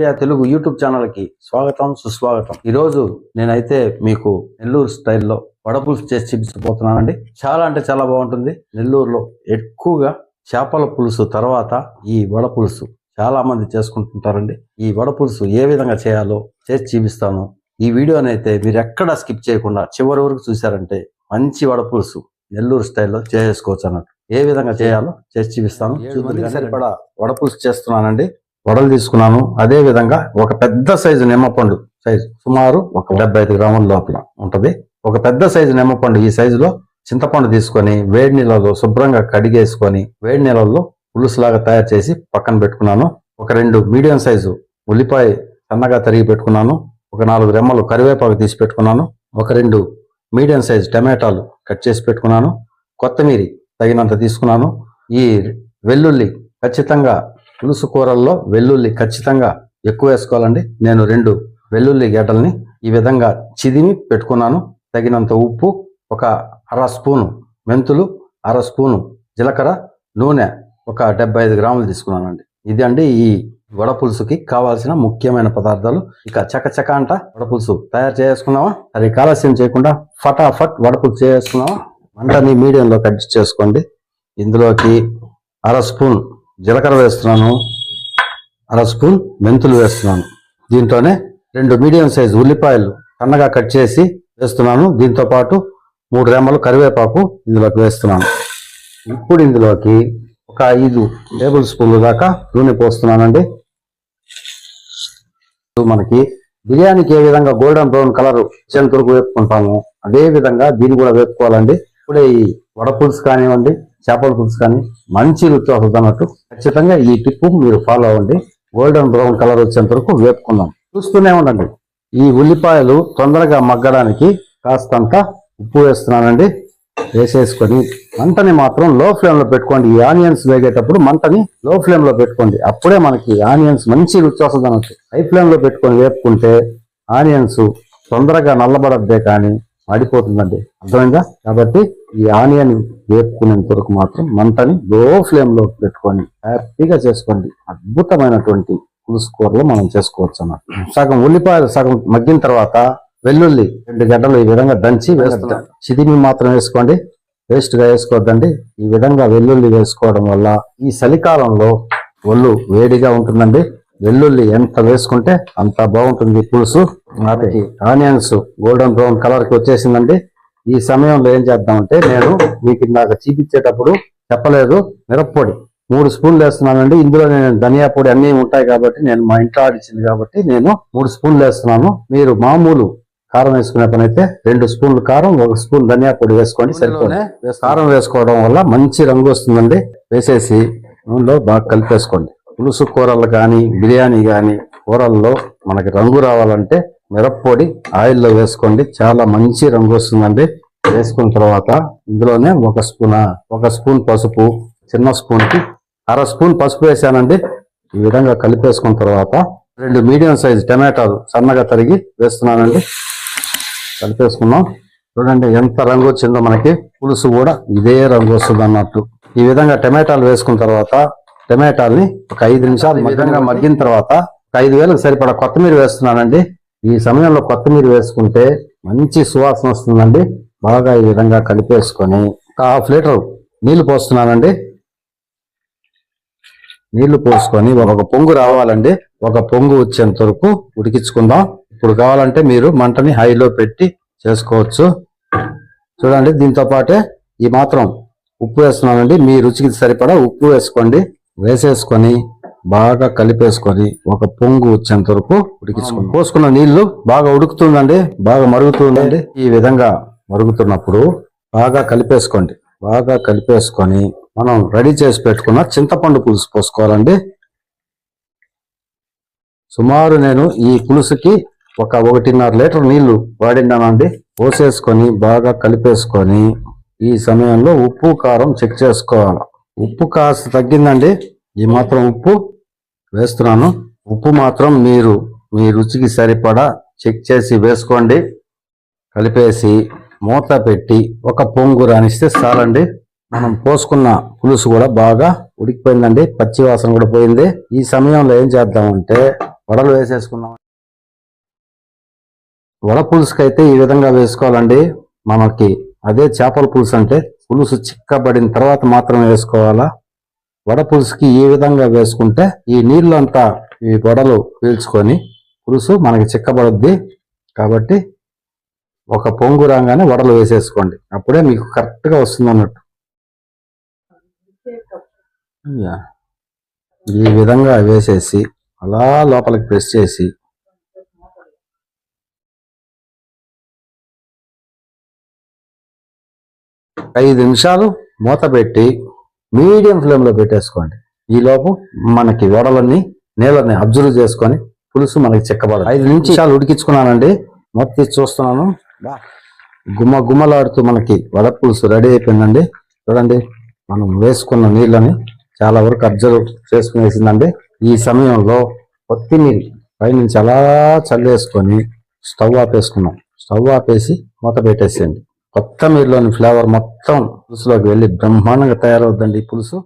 Idea Telugu YouTube channel కి స్వాగతం సుస్వాగతం. ఈ రోజు నేనైతే మీకు నెల్లూరు స్టైల్లో వడపులుసు చేసి చూపించబోతున్నానండి. చాలా అంటే చాలా బాగుంటుంది. నెల్లూరులో ఎక్కువగా చేపల పులుసు తర్వాత ఈ వడపులుసు చాలా మంది చేసుకుంటుంటారండి. ఈ వడపులుసు ఏ విధంగా చేయాలో చేసి చూపిస్తాను. ఈ వీడియోని అయితే మీరు ఎక్కడ స్కిప్ చేయకుండా చివరి వరకు చూసారంటే మంచి వడపులుసు నెల్లూరు స్టైల్లో చేసుకోవచ్చు అన్నట్టు. ఏ విధంగా చేయాలో చేసి చూపిస్తాను. సరిపడా వడపులుసు చేస్తున్నానండి. వడలు తీసుకున్నాను. అదే విధంగా ఒక పెద్ద సైజు నిమ్మపండు సైజు సుమారు ఒక 75 గ్రాముల లోపల ఉంటది. ఒక పెద్ద సైజు నిమ్మపండు ఈ సైజులో చింతపండు తీసుకొని వేడి నీళ్ళలో శుభ్రంగా కడిగేసుకొని వేడి నీళ్ళలో పులుసులాగా తయారు చేసి పక్కన పెట్టుకున్నాను. ఒక 2 మీడియం సైజు ఉల్లిపాయ సన్నగా తరిగి పెట్టుకున్నాను. ఒక 4 రెమ్మలు కరివేపాకు తీసి పెట్టుకున్నాను. ఒక 2 మీడియం సైజు టమాటాలు కట్ చేసి పెట్టుకున్నాను. కొత్తిమీర తగినంత తీసుకున్నాను. ఈ వెల్లుల్లి ఖచ్చితంగా పులుసు కూరల్లో వెల్లుల్లి ఖచ్చితంగా ఎక్కువ వేసుకోవాలండి. నేను 2 వెల్లుల్లి గడ్డల్ని ఈ విధంగా చిదిమి పెట్టుకున్నాను. తగినంత ఉప్పు, ఒక 1/2 స్పూను మెంతులు, 1/2 స్పూను జీలకర్ర, నూనె ఒక 75 గ్రాములు తీసుకున్నానండి. ఇది అండి ఈ వడపులుసుకి కావాల్సిన ముఖ్యమైన పదార్థాలు. ఇక చకచక అంట వడపులుసు తయారు చేసుకున్నావా? అది ఆలస్యం చేయకుండా ఫటాఫట్ వడపులుసు చేసుకున్నావా? మంటని మీడియంలో కట్ చేసుకోండి. ఇందులోకి 1/2 స్పూన్ జీలకర్ర వేస్తున్నాను, 1/2 స్పూన్ మెంతులు వేస్తున్నాను. దీంట్లోనే 2 మీడియం సైజు ఉల్లిపాయలు సన్నగా కట్ చేసి వేస్తున్నాను. దీంతో పాటు 3 రెమ్మలు కరివేపాకు ఇందులోకి వేస్తున్నాను. ఇప్పుడు ఇందులోకి ఒక 5 టేబుల్ స్పూన్ల దాకా నూనె పోస్తున్నానండి. మనకి బిర్యానీకి ఏ విధంగా గోల్డెన్ బ్రౌన్ కలర్ వచ్చేంతవరకు వేపుకుంటాము అదే విధంగా దీన్ని కూడా వేపుకోవాలండి. ఇప్పుడే ఈ వడపులుసు కానివ్వండి, చేపల పులుసు కానీ మంచి రుచి వస్తుంది అన్నట్టు. ఖచ్చితంగా ఈ టిప్పు మీరు ఫాలో అవ్వండి. గోల్డెన్ బ్రౌన్ కలర్ వచ్చేంత వరకు వేపుకుందాం. చూస్తూనే ఉండండి. ఈ ఉల్లిపాయలు తొందరగా మగ్గడానికి కాస్తంత ఉప్పు వేస్తున్నానండి. వేసేసుకొని మంటని మాత్రం లో ఫ్లేమ్ లో పెట్టుకోండి. ఈ ఆనియన్స్ వేగేటప్పుడు మంటని లో ఫ్లేమ్ లో పెట్టుకోండి. అప్పుడే మనకి ఆనియన్స్ మంచి రుచి వస్తుంది అన్నట్టు. హై ఫ్లేమ్ లో పెట్టుకొని వేపుకుంటే ఆనియన్స్ తొందరగా నల్లబడద్దే కానీ మాడిపోతుందండి. అర్థమైందా? కాబట్టి ఈ ఆనియన్ వేపుకునేంత వరకు మాత్రం మంటని లో ఫ్లేమ్ లో పెట్టుకొని హ్యాపీగా చేసుకోండి. అద్భుతమైనటువంటి పులుసు కూరలు మనం చేసుకోవచ్చు అన్నట్టు. సగం ఉల్లిపాయలు సగం మగ్గిన తర్వాత వెల్లుల్లి 2 గడ్డలు ఈ విధంగా దంచి వేస్తాం. చిదిమి మాత్రం వేసుకోండి, పేస్ట్ గా వేసుకోవద్దండి. ఈ విధంగా వెల్లుల్లి వేసుకోవడం వల్ల ఈ చలికాలంలో ఒళ్ళు వేడిగా ఉంటుందండి. వెల్లుల్లి ఎంత వేసుకుంటే అంత బాగుంటుంది పులుసు. వాటికి ఆనియన్స్ గోల్డెన్ బ్రౌన్ కలర్ కి వచ్చేసిందండి. ఈ సమయంలో ఏం చేద్దామంటే నేను మీకు ఇందాక చూపించేటప్పుడు చెప్పలేదు, మిరప్పొడి 3 స్పూన్లు వేస్తున్నానండి. ఇందులో నేను ధనియా పొడి అన్ని ఉంటాయి కాబట్టి నేను మా ఇంట్లో ఆడిచ్చింది కాబట్టి నేను 3 స్పూన్లు వేస్తున్నాను. మీరు మామూలు కారం వేసుకునే పని అయితే 2 స్పూన్లు కారం, 1 స్పూన్ ధనియా పొడి వేసుకోండి సరిపోతుంది. కారం వేసుకోవడం వల్ల మంచి రంగు వస్తుందండి. వేసేసి నూనెలో బాగా కలిపేసుకోండి. పులుసు కూరలు కానీ బిర్యానీ కానీ కూరల్లో మనకి రంగు రావాలంటే మిరప్పొడి ఆయిల్లో వేసుకోండి. చాలా మంచి రంగు వస్తుందండి. వేసుకున్న తర్వాత ఇందులోనే 1 స్పూన్ పసుపు, చిన్న స్పూన్ కి 1/2 స్పూన్ పసుపు వేసానండి. ఈ విధంగా కలిపేసుకున్న తర్వాత 2 మీడియం సైజ్ టమాటాలు సన్నగా తరిగి వేస్తున్నానండి. కలిపేసుకున్నాం. చూడండి ఎంత రంగు వచ్చిందో. మనకి పులుసు కూడా ఇదే రంగు వస్తుంది అన్నట్టు. ఈ విధంగా టమాటాలు వేసుకున్న తర్వాత టమాటాల్ని ఒక 5 నిమిషాలు ఈ విధంగా మగ్గిన తర్వాత 5 వేలకు సరిపడా కొత్తిమీర వేస్తున్నానండి. ఈ సమయంలో కొత్తిమీర వేసుకుంటే మంచి సువాసన వస్తుందండి. బాగా ఈ విధంగా కలిపేసుకొని ఒక 1/2 లీటర్ నీళ్లు పోస్తున్నానండి. నీళ్లు పోసుకొని ఒక పొంగు రావాలండి. ఒక పొంగు వచ్చేంత వరకు ఉడికించుకుందాం. ఇప్పుడు కావాలంటే మీరు మంటని హైలో పెట్టి చేసుకోవచ్చు. చూడండి, దీంతో పాటే ఈ మాత్రం ఉప్పు వేస్తున్నానండి. మీ రుచికి సరిపడా ఉప్పు వేసుకోండి. వేసేసుకొని బాగా కలిపేసుకొని ఒక పొంగు వచ్చేంత వరకు ఉడికించుకోండి. పోసుకున్న నీళ్లు బాగా ఉడుకుతుందండి, బాగా మరుగుతుందండి. ఈ విధంగా మరుగుతున్నప్పుడు బాగా కలిపేసుకోండి. బాగా కలిపేసుకొని మనం రెడీ చేసి పెట్టుకున్న చింతపండు పులుసు పోసుకోవాలండి. సుమారు నేను ఈ పులుసుకి ఒక 1.5 లీటర్ నీళ్లు వాడినానండి. పోసేసుకొని బాగా కలిపేసుకొని ఈ సమయంలో ఉప్పు కారం చెక్ చేసుకోవాలి. ఉప్పు కాస్త తగ్గిందండి. ఈ మాత్రం ఉప్పు వేస్తున్నాను. ఉప్పు మాత్రం మీరు మీ రుచికి సరిపడా చెక్ చేసి వేసుకోండి. కలిపేసి మూత పెట్టి ఒక పొంగు రానిస్తే చాలండి. మనం పోసుకున్న పులుసు కూడా బాగా ఉడికిపోయిందండి. పచ్చి వాసన కూడా పోయింది. ఈ సమయంలో ఏం చేద్దామంటే వడలు వేసేసుకున్నాం. వడ పులుసుకి అయితే ఈ విధంగా వేసుకోవాలండి. మనకి అదే చేపల పులుసు అంటే పులుసు చిక్కబడిన తర్వాత మాత్రమే వేసుకోవాలా. వడ పులుసుకి ఈ విధంగా వేసుకుంటే ఈ నీళ్ళు అంతా ఈ వడలు పీల్చుకొని పులుసు మనకి చిక్కబడుద్ది. కాబట్టి ఒక పొంగు రాగానే వడలు వేసేసుకోండి, అప్పుడే మీకు కరెక్ట్ గా వస్తుంది అన్నట్టు. ఈ విధంగా వేసేసి అలా లోపలికి ప్రెస్ చేసి ఐదు నిమిషాలు మూత పెట్టి మీడియం ఫ్లేమ్ లో పెట్టేసుకోండి. ఈ లోపు మనకి వడలన్నీ నీళ్ళని అబ్జర్వ్ చేసుకొని పులుసు మనకి చిక్కబడదు. 5 నిమిషాలు ఉడికించుకున్నానండి. మొత్తం చూస్తున్నాను, గుమ్మ గుమ్మలాడుతూ మనకి వడ పులుసు రెడీ అయిపోయిందండి. చూడండి, మనం వేసుకున్న నీళ్ళని చాలా వరకు అబ్జర్వ్ చేసుకునేసిందండి. ఈ సమయంలో కొత్తిమీర పైనుంచి అలా చల్లేసుకొని స్టవ్ ఆపేసుకున్నాం. స్టవ్ ఆపేసి మూత పెట్టేసేయండి. కొత్తిమీరలోని ఫ్లేవర్ మొత్తం పులుసులోకి వెళ్ళి బ్రహ్మాండంగా తయారవుద్దండి ఈ పులుసు.